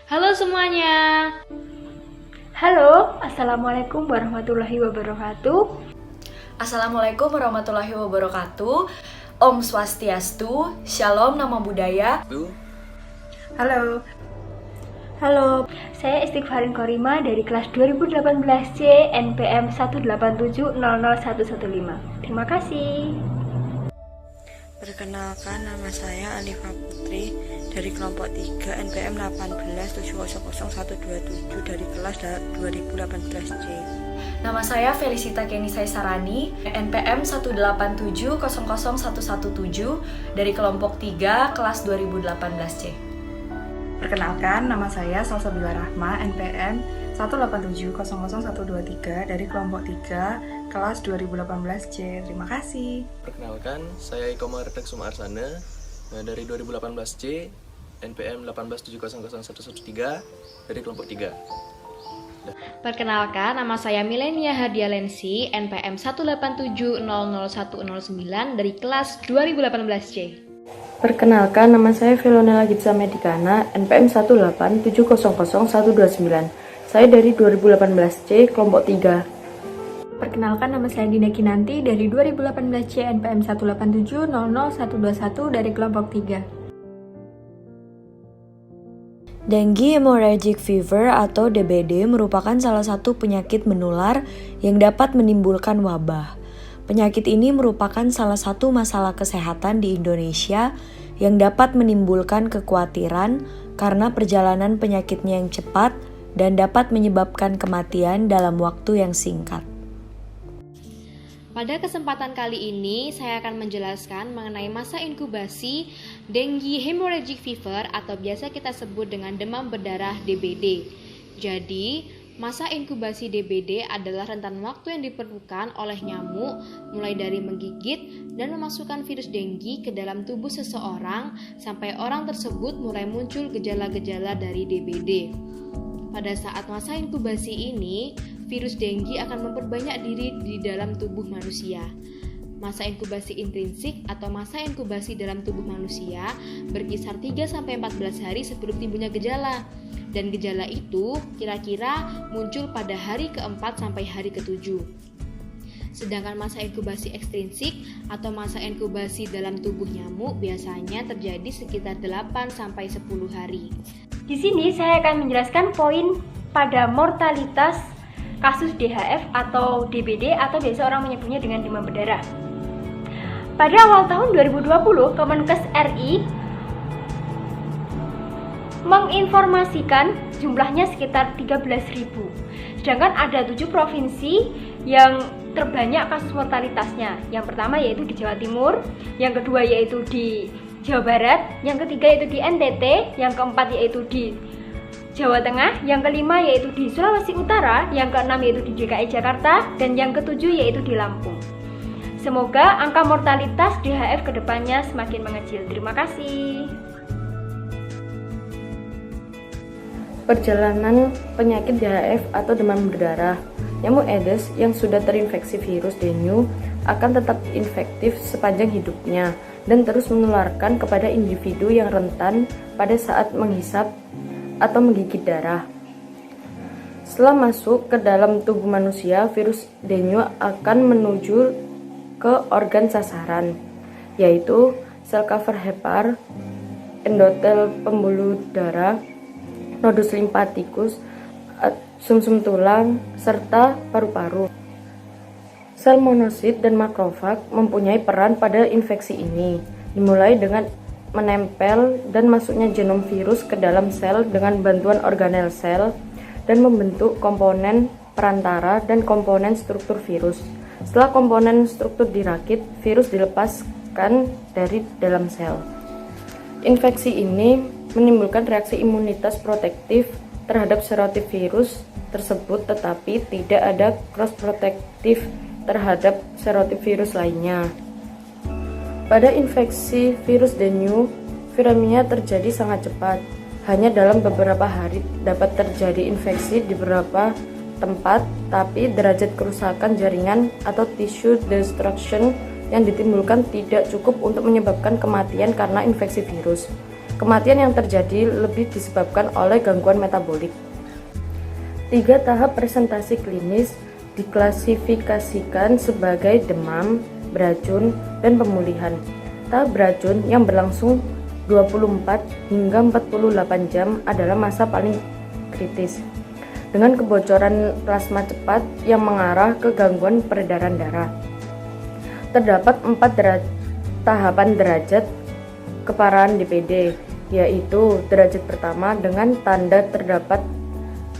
Halo semuanya. Halo, Assalamualaikum warahmatullahi wabarakatuh. Assalamualaikum warahmatullahi wabarakatuh. Om Swastiastu, Shalom Nama Budaya. Halo. Halo, saya Istighfarin Korima dari kelas 2018C NPM 187000115. Terima kasih. Perkenalkan, nama saya Alifah Putri dari kelompok 3 NPM 187000127 dari kelas 2018C. Nama saya Felicita Kenisai Sarani, NPM 187000117 dari kelompok 3 kelas 2018C. Perkenalkan, nama saya Salsabila Rahma, NPM 187000123 dari kelompok 3, kelas 2018C. Terima kasih. Perkenalkan, saya Iko Maretek Sumarsana dari 2018C, NPM 187000113 dari kelompok 3. Perkenalkan, nama saya Milenia Hadia Lensi, NPM 187001009 dari kelas 2018C. Perkenalkan, nama saya Filonela Gitsa Medikana, NPM 187000129. Saya dari 2018C, kelompok 3. Perkenalkan, nama saya Dinda Kinanti dari 2018C NPM 187000121 dari kelompok 3. Dengue hemorrhagic fever atau DBD merupakan salah satu penyakit menular yang dapat menimbulkan wabah. Penyakit ini merupakan salah satu masalah kesehatan di Indonesia yang dapat menimbulkan kekhawatiran karena perjalanan penyakitnya yang cepat dan dapat menyebabkan kematian dalam waktu yang singkat. Pada kesempatan kali ini, saya akan menjelaskan mengenai masa inkubasi dengue hemorrhagic fever atau biasa kita sebut dengan demam berdarah DBD. Jadi, masa inkubasi DBD adalah rentan waktu yang diperlukan oleh nyamuk mulai dari menggigit dan memasukkan virus dengue ke dalam tubuh seseorang sampai orang tersebut mulai muncul gejala-gejala dari DBD. Pada saat masa inkubasi ini, virus dengue akan memperbanyak diri di dalam tubuh manusia. Masa inkubasi intrinsik atau masa inkubasi dalam tubuh manusia berkisar 3-14 hari sebelum timbulnya gejala. Dan gejala itu kira-kira muncul pada hari ke-4 sampai hari ke-7. Sedangkan masa inkubasi ekstrinsik atau masa inkubasi dalam tubuh nyamuk biasanya terjadi sekitar 8 sampai 10 hari. Di sini saya akan menjelaskan poin pada mortalitas kasus DHF atau DBD atau biasa orang menyebutnya dengan demam berdarah. Pada awal tahun 2020, Kemenkes RI menginformasikan jumlahnya sekitar 13.000. Sedangkan ada 7 provinsi yang terbanyak kasus mortalitasnya. Yang pertama yaitu di Jawa Timur, yang kedua yaitu di Jawa Barat, yang ketiga yaitu di NTT, yang keempat yaitu di Jawa Tengah, yang kelima yaitu di Sulawesi Utara, yang keenam yaitu di DKI Jakarta, dan yang ketujuh yaitu di Lampung. Semoga angka mortalitas DHF kedepannya semakin mengecil. Terima kasih. Perjalanan penyakit DHF atau demam berdarah. Nyamuk Aedes yang sudah terinfeksi virus dengue akan tetap infektif sepanjang hidupnya dan terus menularkan kepada individu yang rentan pada saat menghisap atau menggigit darah. Setelah masuk ke dalam tubuh manusia, virus dengue akan menuju ke organ sasaran, yaitu sel cover hepar, endotel pembuluh darah, nodus limfatikus, sumsum tulang, serta paru-paru. Sel monosit dan makrofag mempunyai peran pada infeksi ini, dimulai dengan menempel dan masuknya genom virus ke dalam sel dengan bantuan organel sel dan membentuk komponen perantara dan komponen struktur virus. Setelah komponen struktur dirakit, virus dilepaskan dari dalam sel. Infeksi ini menimbulkan reaksi imunitas protektif terhadap serotip virus tersebut, tetapi tidak ada cross protektif terhadap serotip virus lainnya. Pada infeksi virus dengue, viremia terjadi sangat cepat. Hanya dalam beberapa hari dapat terjadi infeksi di beberapa tempat, tapi derajat kerusakan jaringan atau tissue destruction yang ditimbulkan tidak cukup untuk menyebabkan kematian karena infeksi virus. Kematian yang terjadi lebih disebabkan oleh gangguan metabolik. 3 tahap presentasi klinis diklasifikasikan sebagai demam, beracun, dan pemulihan. Tahap beracun yang berlangsung 24 hingga 48 jam adalah masa paling kritis, dengan kebocoran plasma cepat yang mengarah ke gangguan peredaran darah. Terdapat 4 tahapan derajat keparahan DBD, yaitu derajat pertama dengan tanda terdapat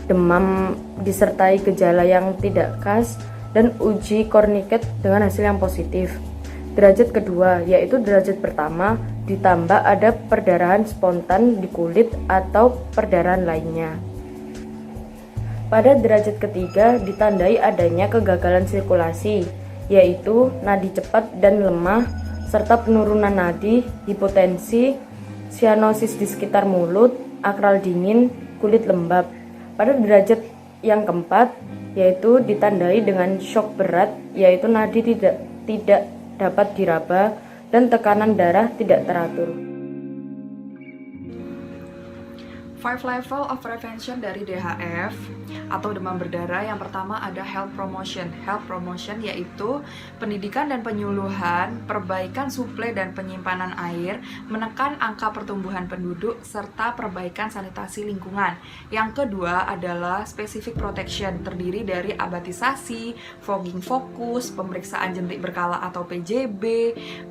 demam disertai gejala yang tidak khas dan uji korniket dengan hasil yang positif. Derajat kedua yaitu derajat pertama ditambah ada perdarahan spontan di kulit atau perdarahan lainnya. Pada derajat ketiga ditandai adanya kegagalan sirkulasi, yaitu nadi cepat dan lemah serta penurunan nadi, hipotensi, sianosis di sekitar mulut, akral dingin, kulit lembab. Pada derajat yang keempat, yaitu ditandai dengan shock berat, yaitu nadi tidak dapat diraba dan tekanan darah tidak teratur. 5 level of prevention dari DHF atau demam berdarah. Yang pertama ada health promotion. Health promotion yaitu pendidikan dan penyuluhan, perbaikan suplai dan penyimpanan air, menekan angka pertumbuhan penduduk, serta perbaikan sanitasi lingkungan. Yang kedua adalah specific protection, terdiri dari abatisasi, fogging fokus, pemeriksaan jentik berkala atau PJB,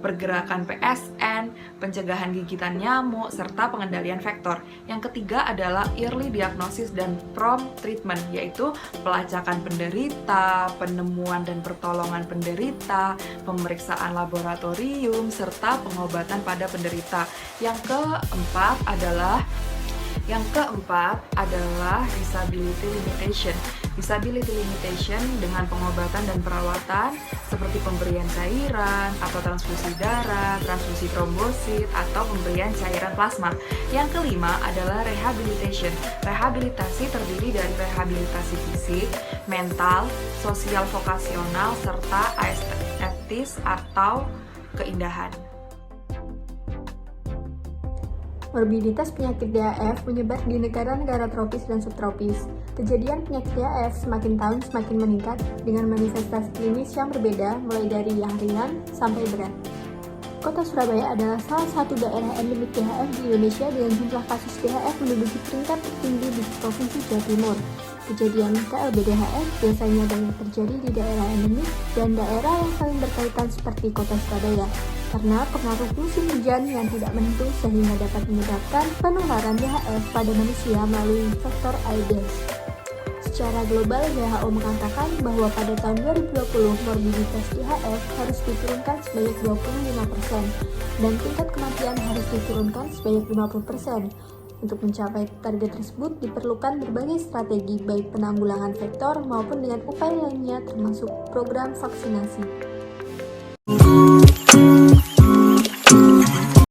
pergerakan PSN, pencegahan gigitan nyamuk, serta pengendalian vektor. Yang ketiga adalah early diagnosis dan prompt treatment, yaitu pelacakan penderita, penemuan dan pertolongan penderita, pemeriksaan laboratorium, serta pengobatan pada penderita. Yang keempat adalah disability limitation. Disability limitation dengan pengobatan dan perawatan seperti pemberian cairan atau transfusi darah, transfusi trombosit, atau pemberian cairan plasma. Yang kelima adalah rehabilitation. Rehabilitasi terdiri dari rehabilitasi fisik, mental, sosial vokasional, serta estetis atau keindahan. Morbiditas penyakit DHF menyebar di negara-negara tropis dan subtropis. Kejadian penyakit DHF semakin tahun semakin meningkat dengan manifestasi klinis yang berbeda mulai dari yang ringan sampai berat. Kota Surabaya adalah salah satu daerah endemik DHF di Indonesia dengan jumlah kasus DHF menduduki peringkat tertinggi di Provinsi Jawa Timur. Kejadian KLB DHF biasanya banyak terjadi di daerah endemik dan daerah yang saling berkaitan seperti Kota Surabaya, karena pengaruh musim hujan yang tidak menentu sehingga dapat menyebabkan penularan DHF pada manusia melalui faktor Aedes. Secara global, WHO mengatakan bahwa pada tahun 2020 morbiditas DHF harus diturunkan sebanyak 25% dan tingkat kematian harus diturunkan sebanyak 50%. Untuk mencapai target tersebut diperlukan berbagai strategi baik penanggulangan vektor maupun dengan upaya lainnya termasuk program vaksinasi.